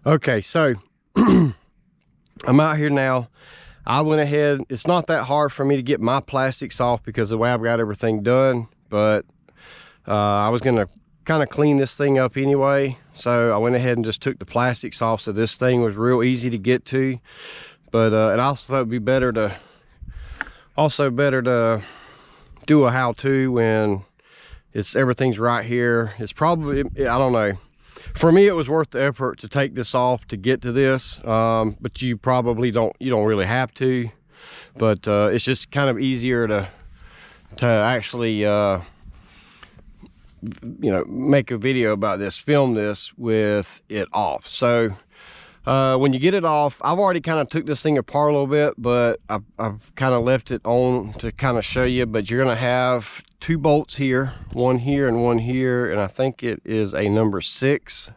Okay, so I'm out here now. I went ahead, it's not that hard for me to get my plastics off because of the way I've got everything done, but I was gonna kind of clean this thing up anyway. So I went ahead and just took the plastics off, so this thing was real easy to get to. But and I also thought it'd be better to do a how-to when everything's right here. It's probably, I don't know, for me it was worth the effort to take this off to get to this, but you probably don't really have to, but it's just kind of easier to actually you know, make a video about this, film this with it off. So when you get it off, I've already kind of took this thing apart a little bit, but I've kind of left it on to kind of show you. But you're gonna have two bolts here, one here and one here, and I think it is a number 6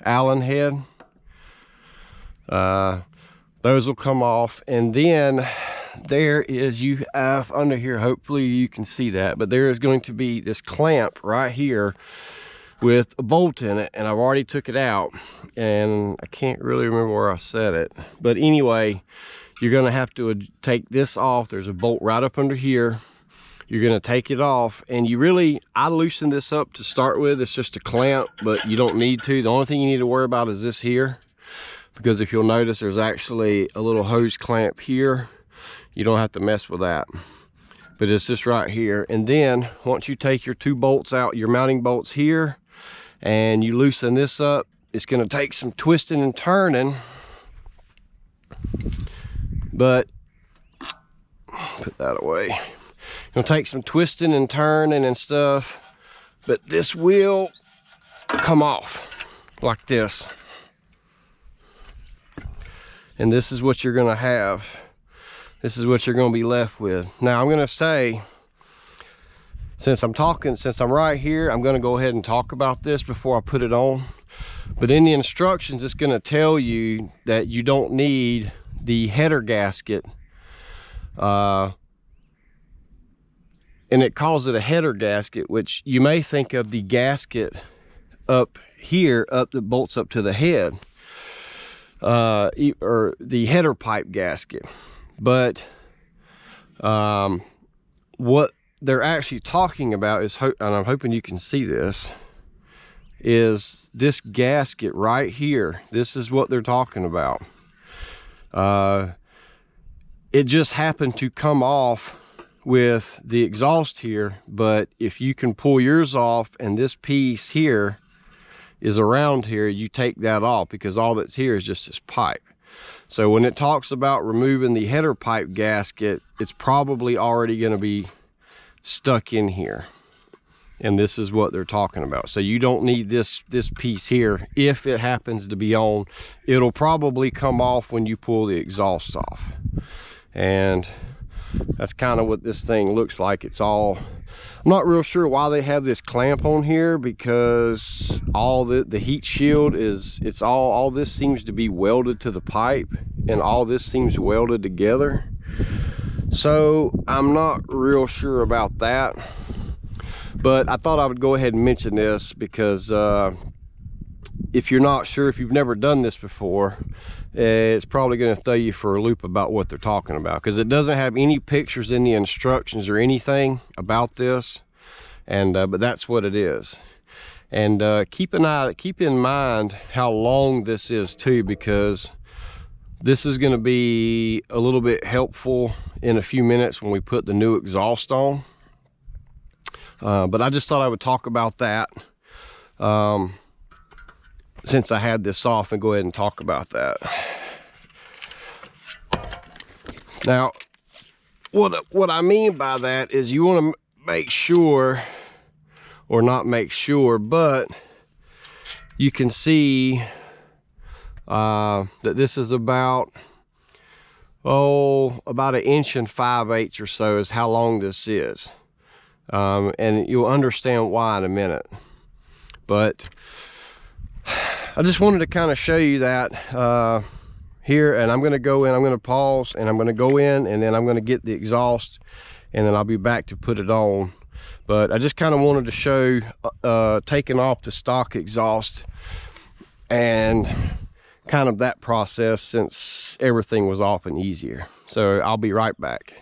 Allen head. Those will come off, and then there is, you have under here, hopefully you can see that, but there is going to be this clamp right here with a bolt in it, and I've already took it out, and I can't really remember where I set it. But anyway, you're gonna have to take this off. There's a bolt right up under here. You're gonna take it off, and I loosened this up to start with. It's just a clamp, but you don't need to. The only thing you need to worry about is this here, because if you'll notice, there's actually a little hose clamp here. You don't have to mess with that, but it's just right here. And then once you take your two bolts out, your mounting bolts here, and you loosen this up, it's going to take some twisting and turning, but put that away. It'll take some twisting and turning and stuff, but this will come off like this, and this is what you're going to have. This is what you're going to be left with. Now I'm going to say, since I'm right here, I'm going to go ahead and talk about this before I put it on. But in the instructions, it's going to tell you that you don't need the header gasket, and it calls it a header gasket, which you may think of the gasket up here, that bolts up to the head, or the header pipe gasket. But what they're actually talking about is, and I'm hoping you can see this, is this gasket right here. This is what they're talking about. It just happened to come off with the exhaust here, but if you can pull yours off and this piece here is around here, you take that off, because all that's here is just this pipe. So when it talks about removing the header pipe gasket, it's probably already going to be stuck in here, and this is what they're talking about. So you don't need this piece here. If it happens to be on, it'll probably come off when you pull the exhaust off, and that's kind of what this thing looks like. It's all, I'm not real sure why they have this clamp on here, because all the heat shield is, it's all this seems to be welded to the pipe, and all this seems welded together. So I'm not real sure about that, but I thought I would go ahead and mention this, because if you're not sure, if you've never done this before, it's probably going to throw you for a loop about what they're talking about, because it doesn't have any pictures in the instructions or anything about this, and but that's what it is. And keep in mind how long this is too, because this is going to be a little bit helpful in a few minutes when we put the new exhaust on. But I just thought I would talk about that since I had this off, and go ahead and talk about that. Now, what I mean by that is, you want to make sure, or not make sure, but you can see that this is about 1 inch 5/8 or so is how long this is, and you'll understand why in a minute. But I just wanted to kind of show you that here, and I'm going to go in, I'm going to pause, and I'm going to go in, and then I'm going to get the exhaust, and then I'll be back to put it on. But I just kind of wanted to show taking off the stock exhaust and kind of that process since everything was off and easier. So I'll be right back.